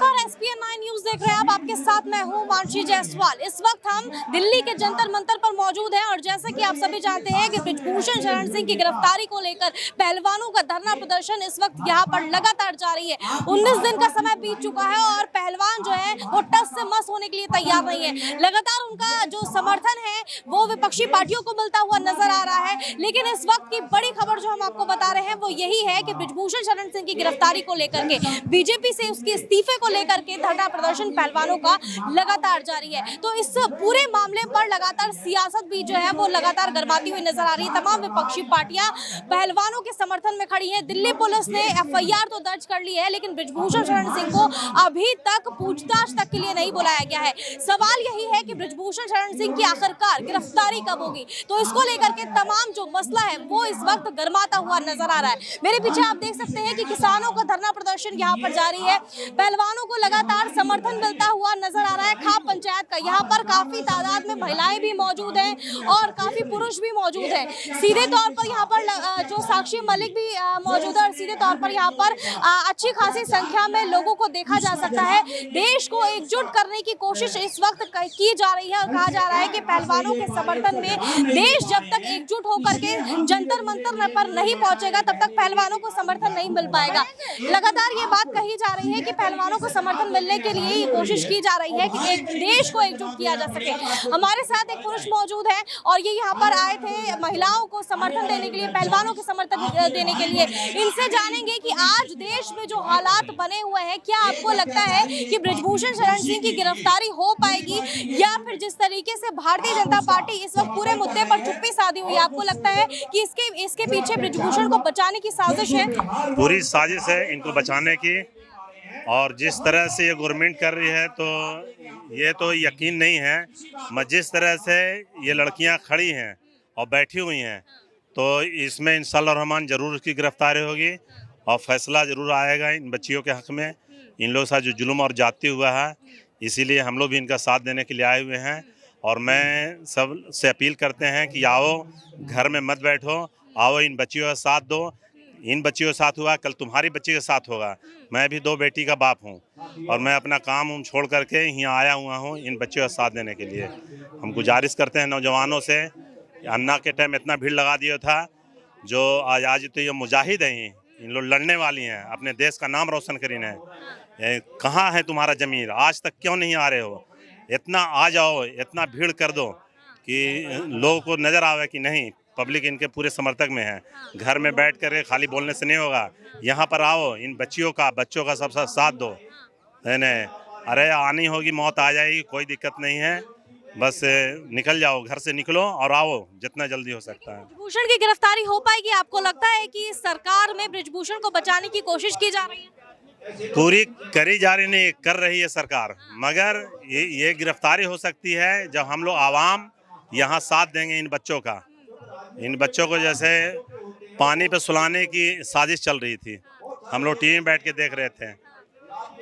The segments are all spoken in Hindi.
नमस्कार, एसपीएन 9 न्यूज देख रहे हैं आप। आपके साथ मैं हूं मानसी जायसवाल। इस वक्त हम दिल्ली के जंतर मंतर पर मौजूद हैं और जैसा कि आप सभी जानते हैं कि बृजभूषण शरण सिंह की गिरफ्तारी को लेकर पहलवानों का धरना प्रदर्शन इस वक्त यहां पर लगातार जारी है। 19 दिन का समय बीत चुका है और पहलवान जो है वो टस से मस होने के लिए तैयार नहीं है। लगातार उनका जो समर्थन है वो विपक्षी पार्टियों को मिलता हुआ नजर आ रहा है। लेकिन इस वक्त की बड़ी खबर जो हम आपको बता रहे हैं वो यही है कि बृजभूषण शरण सिंह की गिरफ्तारी को लेकर के बीजेपी से उसके इस्तीफे को लेकर के धरना प्रदर्शन पहलवानों का लगातार जारी है। तो इस पूरे मामले पर लगातार सियासत भी जो है वो लगातार गरमाती हुई नजर आ रही है। तमाम विपक्षी पार्टियां पहलवानों के समर्थन में खड़ी हैं। दिल्ली पुलिस ने एफआईआर तो दर्ज कर ली है, लेकिन बृजभूषण शरण सिंह को अभी तक पूछताछ तक के लिए नहीं बुलाया गया है। सवाल यही है कि बृजभूषण शरण सिंह की आखिरकार गिरफ्तारी कब होगी। तो इसको लेकर के तमाम जो मसला है वो इस वक्त गरमाता हुआ नजर आ रहा है। मेरे पीछे आप देख सकते हैं कि किसानों का धरना प्रदर्शन यहाँ पर जारी है। पहलवानों को लगातार समर्थन मिलता हुआ नजर आ रहा है। खाप पंचायत का यहाँ पर काफी तादाद में महिलाएं भी मौजूद हैं और काफी पुरुष भी मौजूद हैं। सीधे तौर पर यहाँ पर जो साक्षी मलिक भी मौजूद है और सीधे तौर पर यहाँ पर अच्छी खासी संख्या में लोगों को देखा जा सकता है। देश को एकजुट करने की कोशिश इस वक्त की जा रही है और कहा जा रहा है कि पहलवानों के समर्थन में देश जब तक एकजुट होकर के जंतर मंतर पर नहीं पहुंचेगा तब तक पहलवानों को समर्थन नहीं मिल पाएगा। लगातार ये बात कही जा रही है कि पहलवानों को समर्थन मिलने के लिए ये कोशिश की जा रही है कि एक देश को एकजुट किया जा सके। हमारे साथ एक पुरुष मौजूद है और ये यहाँ पर आए थे महिलाओं को समर्थन देने के लिए, पहलवानों को समर्थन देने के लिए। इनसे जानेंगे कि आज देश में जो हालात बने हुए हैं, क्या आपको लगता है कि बृजभूषण शरण सिंह की गिरफ्तारी हो पाएगी या फिर जिस तरीके से भारतीय जनता पार्टी इस वक्त पूरे मुद्दे पर चुप्पी साधी हुई है, आपको लगता है कि इसके पीछे बृजभूषण को बचाने की साजिश है? पूरी साजिश है इनको बचाने की। और जिस तरह से ये गवर्नमेंट कर रही है तो ये तो यकीन नहीं है, मगर जिस तरह से ये लड़कियां खड़ी हैं और बैठी हुई हैं तो इसमें इंशाअल्लाह रहमान ज़रूर उसकी गिरफ्तारी होगी और फैसला ज़रूर आएगा इन बच्चियों के हक़ में। इन लोगों के साथ जो जुल्म और जाती हुआ है, इसीलिए हम लोग भी इनका साथ देने के लिए आए हुए हैं। और मैं सब से अपील करते हैं कि आओ, घर में मत बैठो, आओ इन बच्चियों का साथ दो। इन बच्चियों के साथ हुआ, कल तुम्हारी बच्ची के साथ होगा। मैं भी 2 बेटी का बाप हूँ और मैं अपना काम छोड़ करके यहाँ आया हुआ हूँ इन बच्चियों का साथ देने के लिए। हम गुजारिश करते हैं नौजवानों से, अन्ना के टाइम इतना भीड़ लगा दिया था, जो आज तो ये मुजाहिद हैं, इन लोग लड़ने वाली हैं, अपने देश का नाम रोशन करीने हैं। कहाँ है तुम्हारा ज़मीर? आज तक क्यों नहीं आ रहे हो? इतना आ जाओ, इतना भीड़ कर दो कि लोगों को नज़र आवे कि नहीं, पब्लिक इनके पूरे समर्थक में है। घर में बैठ कर खाली बोलने से नहीं होगा, यहाँ पर आओ, इन बच्चों का सब साथ दो, है न? अरे आनी होगी, मौत आ जाएगी, कोई दिक्कत नहीं है, बस निकल जाओ, घर से निकलो और आओ जितना जल्दी हो सकता है। बृजभूषण की गिरफ्तारी हो पाएगी? आपको लगता है कि सरकार में बृजभूषण को बचाने की कोशिश की जा रही है? पूरी करी जा रही नहीं, कर रही है सरकार, मगर ये गिरफ्तारी हो सकती है जब हम लोग आवाम यहाँ साथ देंगे इन बच्चों का। इन बच्चों को जैसे पानी पे सुलाने की साजिश चल रही थी, हम लोग टीवी में बैठ के देख रहे थे,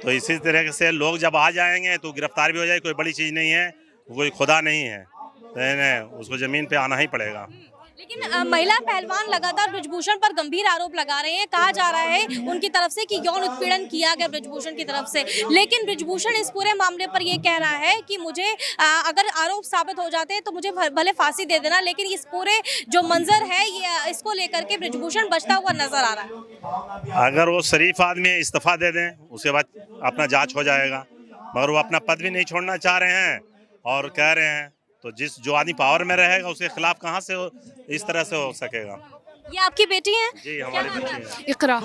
तो इसी तरह से लोग जब आ जाएंगे तो गिरफ्तार भी हो जाएगी। कोई बड़ी चीज़ नहीं है, कोई खुदा नहीं है, उसको ज़मीन पे आना ही पड़ेगा। लेकिन महिला पहलवान लगातार बृजभूषण पर गंभीर आरोप लगा रहे हैं। कहा जा रहा है उनकी तरफ से कि यौन उत्पीड़न किया गया बृजभूषण की तरफ से, लेकिन बृजभूषण इस पूरे मामले पर ये कह रहा है कि मुझे अगर आरोप साबित हो जाते हैं तो मुझे भले फांसी दे देना, लेकिन इस पूरे जो मंजर है ये इसको लेकर के बृजभूषण बचता हुआ नजर आ रहा है। अगर वो शरीफ आदमी इस्तीफा दे दें, उसके बाद अपना जांच हो जाएगा, मगर वो अपना पद भी नहीं छोड़ना चाह रहे हैं और कह रहे हैं, तो जो आदमी पावर में रहेगा उसके खिलाफ कहाँ से इस तरह से हो सकेगा। ये आपकी बेटी है? जी, हमारी बेटी है। इकरा।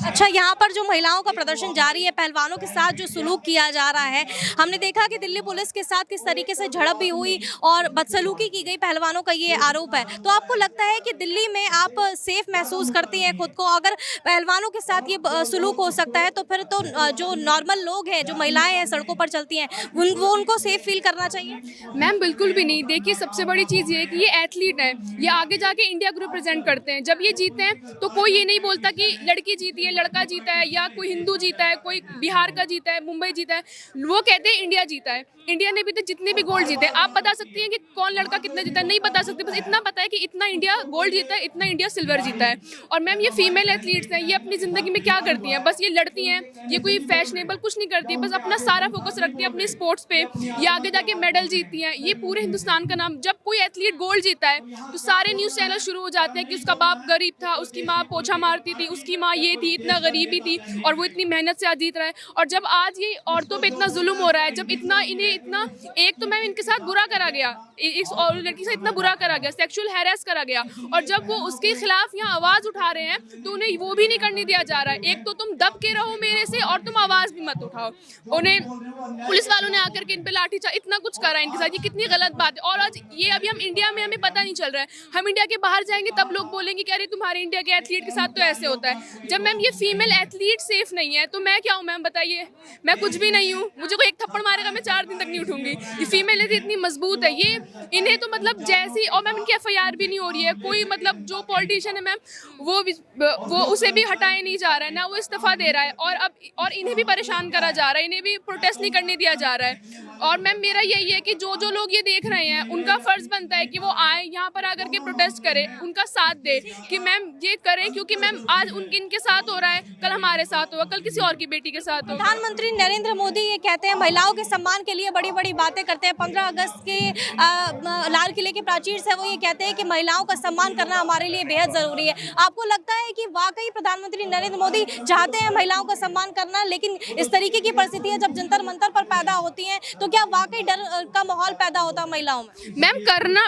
अच्छा, यहाँ पर जो महिलाओं का प्रदर्शन जारी है, पहलवानों के साथ जो सुलूक किया जा रहा है, हमने देखा कि दिल्ली पुलिस के साथ किस तरीके से झड़प भी हुई और बदसलूकी की गई, पहलवानों का ये आरोप है। तो आपको लगता है कि दिल्ली में आप सेफ महसूस करती हैं खुद को? अगर पहलवानों के साथ ये सुलूक हो सकता है तो फिर तो जो नॉर्मल लोग हैं, जो महिलाएं हैं सड़कों पर चलती हैं, वो उनको सेफ फील करना चाहिए? मैम बिल्कुल भी नहीं। देखिए, सबसे बड़ी चीज़ ये है कि ये एथलीट हैं, ये आगे जाके इंडिया को रिप्रेजेंट करते हैं। जब जब ये जीते हैं तो कोई ये नहीं बोलता कि लड़की जीती है, लड़का जीता है, या कोई हिंदू जीता है, कोई बिहार का जीता है, मुंबई जीता है। वो कहते हैं इंडिया जीता है। इंडिया ने भी तो जितने भी गोल्ड जीते, आप बता सकती हैं कि कौन लड़का कितना जीता है? नहीं बता सकते, बस इतना पता है कि इतना इंडिया गोल्ड जीता है, इतना इंडिया सिल्वर जीता है। और मैम ये फीमेल एथलीट्स हैं, ये अपनी ज़िंदगी में क्या करती हैं? बस ये लड़ती हैं, ये कोई फैशनेबल कुछ नहीं करती है, बस अपना सारा फोकस रखती है अपने स्पोर्ट्स पे, ये आगे जाके मेडल जीतती हैं। ये पूरे हिंदुस्तान का नाम, जब कोई एथलीट गोल्ड जीता है तो सारे न्यूज़ चैनल शुरू हो जाते हैं कि उसका बाप गरीब था, उसकी माँ पोछा मारती थी, उसकी माँ ये थी, इतना गरीबी थी, और वो इतनी मेहनत से आज जीत रहा है। और जब आज ये औरतों पे इतना जुल्म हो रहा है, जब इतना इन्हें इतना, एक तो मैम इनके साथ बुरा करा गया, इस और लड़की से इतना बुरा करा गया, सेक्सुअल हैरेस करा गया, और जब वो उसके खिलाफ यहाँ आवाज़ उठा रहे हैं तो उन्हें वो भी नहीं करने दिया जा रहा है। एक तो तुम दब के रहो मेरे से, और तुम आवाज़ भी मत उठाओ। उन्हें पुलिस वालों ने आकर के इन पे लाठीचार्ज इतना कुछ करा इनके साथ, ये कितनी गलत बात है। और आज ये अभी हम इंडिया में, हमें पता नहीं चल रहा है, हम इंडिया के बाहर जाएंगे तब लोग बोलेंगे कि अरे तुम्हारे इंडिया के एथलीट के साथ तो ऐसे होता है। जब मैम ये फीमेल एथलीट सेफ नहीं है तो मैं क्या हूँ मैम, बताइए? मैं कुछ भी नहीं हूँ। मुझे कोई एक थप्पड़ मारेगा मैं 4 दिन तक नहीं उठूंगी। ये फीमेल एथलीट इतनी मजबूत है, ये इन्हें तो मतलब जैसी, और मैम इनकी FIR भी नहीं हो रही है, कोई मतलब जो पॉलिटिशियन है मैम वो उसे भी हटाया नहीं जा रहा है, ना वो इस्तीफा दे रहा है, और इन्हें भी परेशान करा जा रहा है, इन्हें भी प्रोटेस्ट नहीं करने दिया जा रहा है। और मैम मेरा यही है कि जो लोग ये देख रहे हैं उनका फर्ज बनता है कि वो आए यहाँ पर आकर के प्रोटेस्ट करें, उनका साथ दे कि मैम ये करें, क्योंकि मैम आज इनके साथ हो रहा है, कल हमारे साथ होगा, कल किसी और की बेटी के साथ होगा। प्रधानमंत्री नरेंद्र मोदी ये कहते हैं महिलाओं के सम्मान के लिए बड़ी बड़ी बातें करते हैं। 15 अगस्त के लाल किले के प्राचीर से वो ये कहते हैं कि महिलाओं का सम्मान करना हमारे लिए बेहद जरूरी है। आपको लगता है कि वाकई प्रधानमंत्री नरेंद्र मोदी चाहते हैं महिलाओं का सम्मान करना, लेकिन इस तरीके की परिस्थितियां जब जंतर मंतर पर पैदा होती हैं तो क्या वाकई डर का माहौल पैदा होता है महिलाओं में?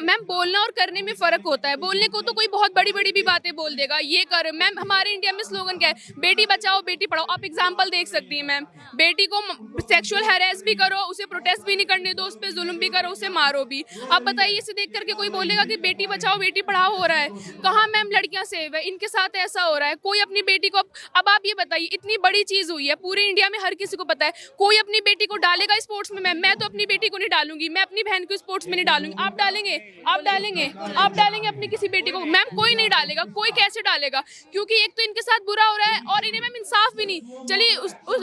मैम बोलना और करने में फर्क होता है। बोलने को तो कोई बहुत बड़ी बड़ी भी बातें बोल देगा, ये कर। मैम हमारे इंडिया में स्लोगन क्या है? बेटी बचाओ बेटी पढ़ाओ। आप एग्जांपल देख सकती हैं मैम, बेटी को सेक्सुअल हैरेस भी करो, उसे प्रोटेस्ट भी नहीं करने दो, उस पर जुल्म भी करो, उसे मारो भी। आप बताइए, इसे देख करके कोई बोलेगा कि बेटी बचाओ बेटी पढ़ाओ हो रहा है? कहाँ मैम लड़कियां सेव है? इनके साथ ऐसा हो रहा है। कोई अपनी बेटी को, अब आप ये बताइए, इतनी बड़ी चीज हुई है पूरे इंडिया में, हर किसी को पता है, कोई अपनी बेटी को डालेगा स्पोर्ट्स में? मैम मैं तो अपनी बेटी को नहीं डालूंगी, मैं अपनी बहन को स्पोर्ट्स में नहीं डालूंगी। आप डालेंगे? आप डालेंगे? आप डालेंगे अपनी किसी बेटी को? मैम कोई नहीं डालेगा। कोई कैसे डालेगा? क्योंकि एक तो इनके साथ बुरा हो रहा है, और इन्हें मैम इंसाफ भी नहीं। चलिए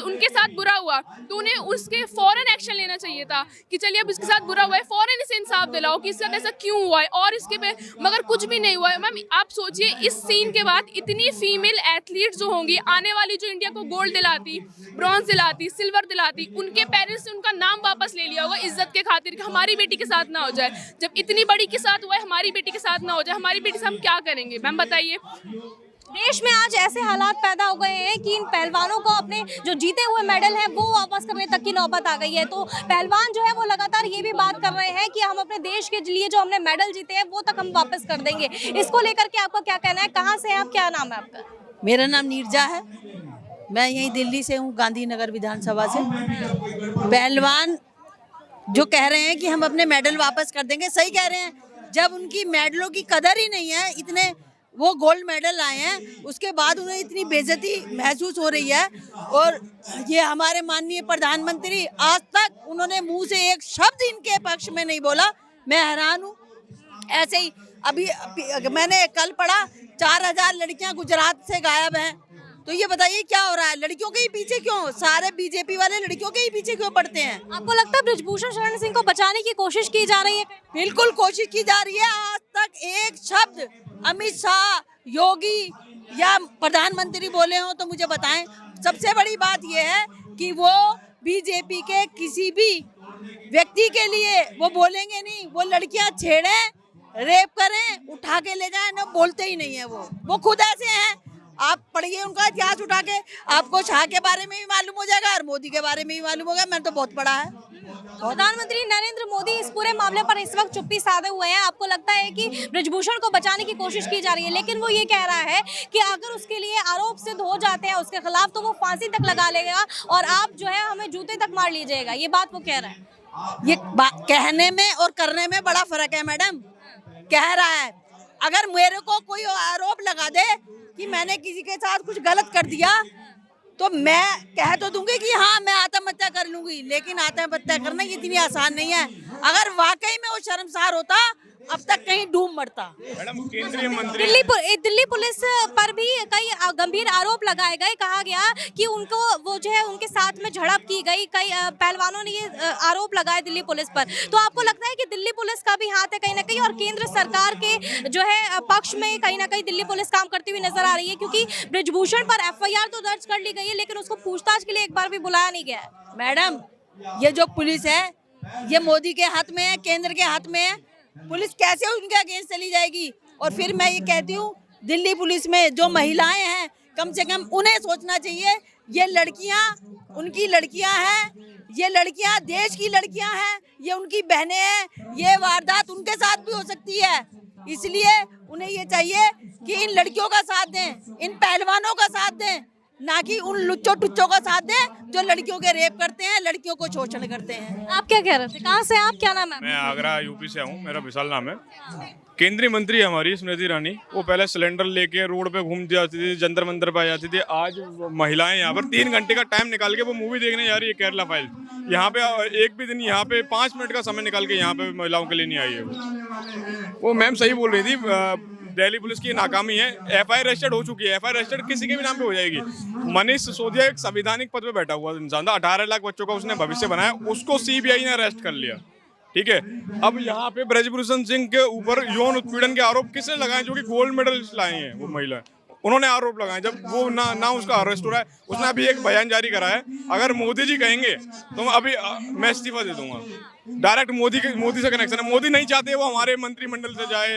उनके साथ बुरा हुआ तो उन्हें उसके फौरन एक्शन लेना चाहिए था कि चलिए अब इसके साथ बुरा हुआ है, फौरन इसे इंसाफ दिलाओ कि इसके साथ ऐसा क्यों हुआ है, और इसके पे मगर कुछ भी नहीं हुआ है। मैम आप सोचिए, इस सीन के बाद इतनी फीमेल एथलीट जो होंगी आने वाली, जो इंडिया को गोल्ड दिलाती, ब्रॉन्ज दिलाती, सिल्वर दिलाती, उनके पेरेंट्स ने उनका नाम वापस ले लिया होगा इज्जत के खातिर कि हमारी बेटी के साथ ना हो जाए। जब इतनी बड़ी के साथ हुआ है, हमारी बेटी के साथ ना हो जाए, हमारी बेटी से हम क्या करेंगे? मैम बताइए। देश में आज ऐसे हालात पैदा हो गए हैं कि इन पहलवानों को अपने जो जीते हुए मेडल हैं वो वापस करने तक की नौबत आ गई है। तो पहलवान जो है वो लगातार ये भी बात कर रहे हैं कि हम अपने देश के लिए जो हमने मेडल जीते हैं वो तक हम वापस कर देंगे। इसको लेकर के आपका क्या कहना है? कहाँ से हैं आप? क्या नाम है आपका? मेरा नाम नीरजा है, मैं यहीं दिल्ली से हूँ, गांधीनगर विधानसभा से। पहलवान जो कह रहे हैं कि हम अपने मेडल वापस कर देंगे, सही कह रहे हैं। जब उनकी मेडलों की कदर ही नहीं है, इतने वो गोल्ड मेडल आए हैं, उसके बाद उन्हें इतनी बेइज्जती महसूस हो रही है। और ये हमारे माननीय प्रधानमंत्री आज तक उन्होंने मुंह से एक शब्द इनके पक्ष में नहीं बोला। मैं हैरान हूँ। ऐसे ही अभी मैंने कल पढ़ा 4000 लड़कियां गुजरात से गायब हैं। तो ये बताइए क्या हो रहा है? लड़कियों के ही पीछे क्यों सारे बीजेपी वाले लड़कियों के ही पीछे क्यों पड़ते हैं? आपको लगता है ब्रिजभूषण शरण सिंह को बचाने की कोशिश की जा रही है? बिल्कुल कोशिश की जा रही है। आज तक एक शब्द अमित शाह, योगी या प्रधानमंत्री बोले हो तो मुझे बताएं। सबसे बड़ी बात यह है कि वो बीजेपी के किसी भी व्यक्ति के लिए वो बोलेंगे नहीं। वो लड़कियां छेड़ें, रेप करें, उठा के ले जाएं, ना बोलते ही नहीं है। वो खुद ऐसे हैं। आप पढ़िए उनका इतिहास उठा के, आपको शाह के बारे में भी मालूम हो जाएगा और मोदी के बारे में भी मालूम होगा। मैंने तो बहुत पढ़ा है। प्रधानमंत्री नरेंद्र मोदी इस पूरे मामले पर इस वक्त चुप्पी साधे हुए हैं। आपको लगता है कि ब्रिजभूषण को बचाने की कोशिश की जा रही है, लेकिन वो ये कह रहा है कि अगर उसके लिए आरोप सिद्ध हो जाते हैं उसके खिलाफ तो वो फांसी तक लगा लेगा और आप जो है हमें जूते तक मार लीजिएगा। ये बात वो कह रहा है। ये कहने में और करने में बड़ा फर्क है मैडम। कह रहा है, अगर मेरे को कोई आरोप लगा दे कि मैंने किसी के साथ कुछ गलत कर दिया तो मैं कह तो दूंगी कि हाँ मैं आत्महत्या कर लूंगी, लेकिन आत्महत्या करना इतनी आसान नहीं है। अगर वाकई में वो शर्मसार होता अब तक कहीं डूब मरता। मैडम केंद्रीय मंत्री दिल्ली पुलिस पर भी कई गंभीर आरोप लगाए गए। कहा गया कि उनको वो जो है उनके साथ में झड़प की गई। कई पहलवानों ने ये आरोप लगाए दिल्ली पुलिस पर। तो आपको लगता है कि दिल्ली पुलिस का भी हाथ है कहीं ना कहीं, और केंद्र सरकार के जो है पक्ष में कहीं ना कहीं दिल्ली पुलिस काम करती हुई नजर आ रही है? क्योंकि बृजभूषण पर FIR तो दर्ज कर ली गई है, लेकिन उसको पूछताछ के लिए एक बार भी बुलाया नहीं गया है। मैडम, ये जो पुलिस है ये मोदी के हाथ में है, केंद्र के हाथ में है। पुलिस कैसे उनके अगेंस्ट चली जाएगी? और फिर मैं ये कहती हूँ, दिल्ली पुलिस में जो महिलाएं हैं, कम से कम उन्हें सोचना चाहिए। ये लड़कियां उनकी लड़कियां हैं, ये लड़कियां देश की लड़कियां हैं, ये उनकी बहनें हैं। ये वारदात उनके साथ भी हो सकती है, इसलिए उन्हें ये चाहिए कि इन लड़कियों का साथ दें, इन पहलवानों का साथ दें, ना कि उन लुच्चों टुच्चों का साथ दें जो लड़कियों के रेप करते हैं, लड़कियों को शोषण करते हैं। आप क्या कह रहे थे? कहाँ से आप? क्या नाम है? मैं आगरा यूपी से हूँ, मेरा विशाल नाम है। केंद्रीय मंत्री हमारी स्मृति ईरानी, वो पहले सिलेंडर लेके रोड पे घूम जाती थी, जंतर मंतर पे आ जाती थी। आज महिलाएं यहाँ पर 3 घंटे का टाइम निकाल के वो मूवी देखने जा रही है, केरला फाइल्स। यहाँ पे एक भी दिन यहाँ पे 5 मिनट का समय निकाल के यहाँ पे महिलाओं के लिए नहीं आई है। वो मैम सही बोल रही थी, दिल्ली पुलिस की नाकामी है। FIR रजिस्टर्ड हो चुकी है। FIR रजिस्टर्ड किसी के भी नाम पे हो जाएगी। मनीष सिसोदिया एक संवैधानिक पद पे बैठा हुआ इंसान था, 18 लाख बच्चों का उसने भविष्य बनाया, उसको CBI ने अरेस्ट कर लिया। ठीक है, अब यहाँ पे बृजभूषण सिंह के ऊपर यौन उत्पीड़न के आरोप किसने लगाए? जो कि गोल्ड मेडल लाए हैं वो महिला, उन्होंने आरोप लगाए। जब वो ना उसका अरेस्ट हो रहा है, उसने अभी एक बयान जारी करा है, अगर मोदी जी कहेंगे तो अभी मैं इस्तीफा दे दूंगा। डायरेक्ट मोदी से कनेक्शन है। मोदी नहीं चाहते वो हमारे मंत्रिमंडल से जाए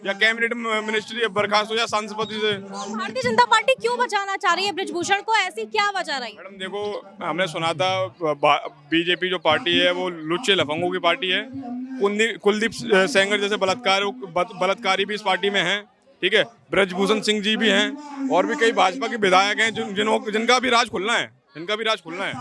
या कैबिनेट मिनिस्ट्री बर्खास्त हो या सांसद से। भारतीय जनता पार्टी क्यों बचाना चाह रही है बृजभूषण को? ऐसी क्या वजह रही? मैडम देखो, हमने सुना था बीजेपी जो पार्टी है वो लुच्चे लफंगों की पार्टी है। कुलदीप सेंगर जैसे बलात्कारी भी इस पार्टी में हैं। ठीक है, बृजभूषण सिंह जी भी हैं, और भी कई भाजपा के विधायक हैं जिनका भी राज खुलना है,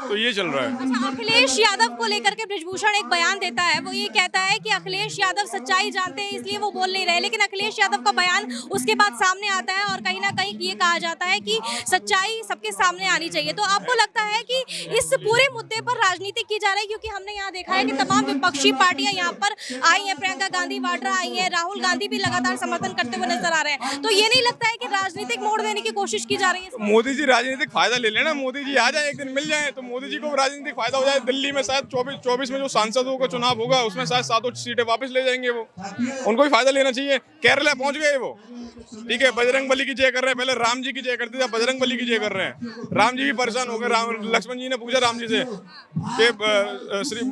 तो ये चल रहा है। अच्छा, अखिलेश यादव को लेकर के बृजभूषण एक बयान देता है। वो ये कहता है कि अखिलेश यादव सच्चाई जानते हैं इसलिए वो बोल नहीं रहे, लेकिन अखिलेश यादव का बयान उसके बाद सामने आता है और कहीं ना कहीं ये कहा जाता है कि सच्चाई सबके सामने आनी चाहिए। तो आपको लगता है कि इस पूरे मुद्दे पर राजनीति की जा रही है? क्योंकि हमने यहाँ देखा है कि तमाम विपक्षी पार्टियां यहाँ पर आई हैं, प्रियंका गांधी वाड्रा आई है, राहुल गांधी भी लगातार समर्थन करते हुए नजर आ रहे हैं। तो ये नहीं लगता है कि राजनीतिक मोड़ देने की कोशिश की जा रही है? मोदी जी राजनीतिक फायदा ले लेना, मोदी जी आ जाए, एक दिन मिल जाए तो मोदी जी को राजनीतिक फायदा हो जाए। दिल्ली में शायद 24 में जो सांसदों का चुनाव होगा उसमें शायद 7 सीटें वापस ले जाएंगे वो, उनको भी फायदा लेना चाहिए। केरला पहुंच गए वो, ठीक है, बजरंग बली की जय कर रहे हैं। पहले राम जी की जय करते थे, बजरंग बली की जय कर रहे हैं। राम जी भी परेशान हो गए। लक्ष्मण जी ने पूछा राम जी से कि श्री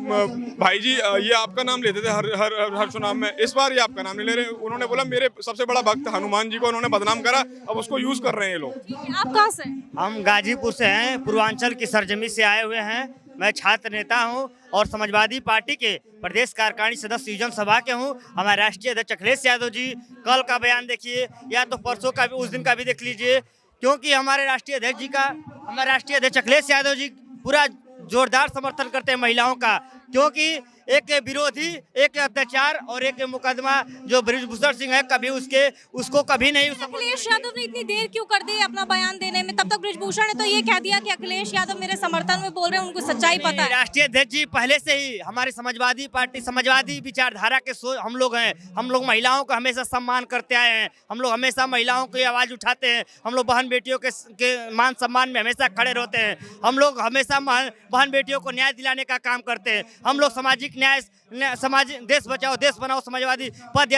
भाई जी ये आपका नाम लेते थे हर चुनाव में, इस बार ये आपका नाम नहीं ले रहे। उन्होंने बोला मेरे सबसे बड़ा भक्त हनुमान जी को उन्होंने बदनाम करा, अब उसको यूज कर रहे हैं ये लोग। आप कहाँ से? हम गाजीपुर से हैं, पूर्वांचल की सरजमी से आए हुए हैं। मैं छात्र नेता हूं और समाजवादी पार्टी के प्रदेश कार्यकारिणी सदस्य युजन सभा के हूं। हमारे राष्ट्रीय अध्यक्ष अखिलेश यादव जी कल का बयान देखिए, या तो परसों का भी, उस दिन का भी देख लीजिए, क्योंकि हमारे राष्ट्रीय अध्यक्ष अखिलेश यादव जी पूरा जोरदार समर्थन करते हैं महिलाओं का, क्योंकि एक विरोधी, एक अत्याचार और एक मुकदमा जो बृजभूषण सिंह है, कभी उसको कभी नहीं। अखिलेश यादव ने इतनी देर क्यों कर दी अपना बयान देने में? तब तक बृजभूषण ने तो ये कह दिया कि अखिलेश यादव मेरे समर्थन में बोल रहे हैं, उनको सच्चाई पता है। राष्ट्रीय अध्यक्ष जी पहले से ही हमारी समाजवादी पार्टी, समाजवादी विचारधारा के हम लोग हैं। हम लोग महिलाओं का हमेशा सम्मान करते आए हैं। हम लोग हमेशा महिलाओं की आवाज़ उठाते हैं। हम लोग बहन बेटियों के मान सम्मान में हमेशा खड़े रहते हैं। हम लोग हमेशा बहन बेटियों को न्याय दिलाने का काम करते हैं। हम लोग सामाजिक न्याय, देश बचाओ देश बनाओ समाजवादी पद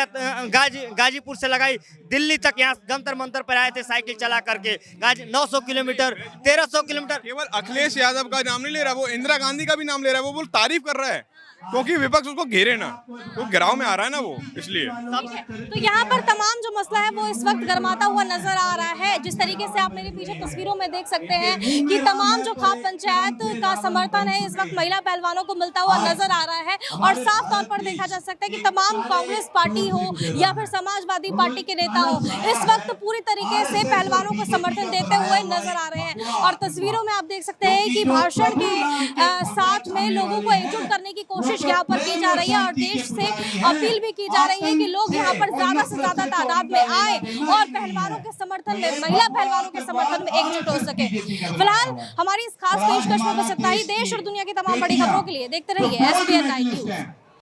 गाजीपुर से लगाई दिल्ली तक, यहाँ जंतर मंतर पर आए थे साइकिल चला करके। 900 किलोमीटर, 1300 किलोमीटर। केवल अखिलेश यादव का नाम नहीं ले रहा, वो इंदिरा गांधी का भी नाम ले रहा है। वो तारीफ कर रहा है क्योंकि विपक्ष उसको घेरे ना, वो घेराव में आ रहा है ना वो, इसलिए। तो यहाँ पर तमाम जो मसला है वो इस वक्त गरमाता हुआ नजर आ रहा है। जिस तरीके से आप मेरे पीछे तस्वीरों में देख सकते हैं कि तमाम जो खाप पंचायत का समर्थन है इस वक्त महिला पहलवानों को मिलता हुआ नजर आ रहा है, और साफ तौर पर देखा जा सकता है कि तमाम कांग्रेस पार्टी हो या फिर समाजवादी पार्टी के नेता हो, इस वक्त पूरी तरीके से पहलवानों को समर्थन देते हुए नजर आ रहे हैं। और तस्वीरों में आप देख सकते हैं कि भाषण के साथ में लोगों को एकजुट करने की कोशिश यहाँ पर की जा रही है, और देश से अपील भी की जा रही है कि लोग यहाँ पर ज्यादा से ज्यादा तादाद में आए और पहलवानों के समर्थन में, महिला पहलवानों के समर्थन में एकजुट हो सके। फिलहाल हमारी इस खास पेशकश में बस इतना ही। देश और दुनिया की तमाम बड़ी खबरों के लिए देखते रहिए SBN 9 न्यूज़।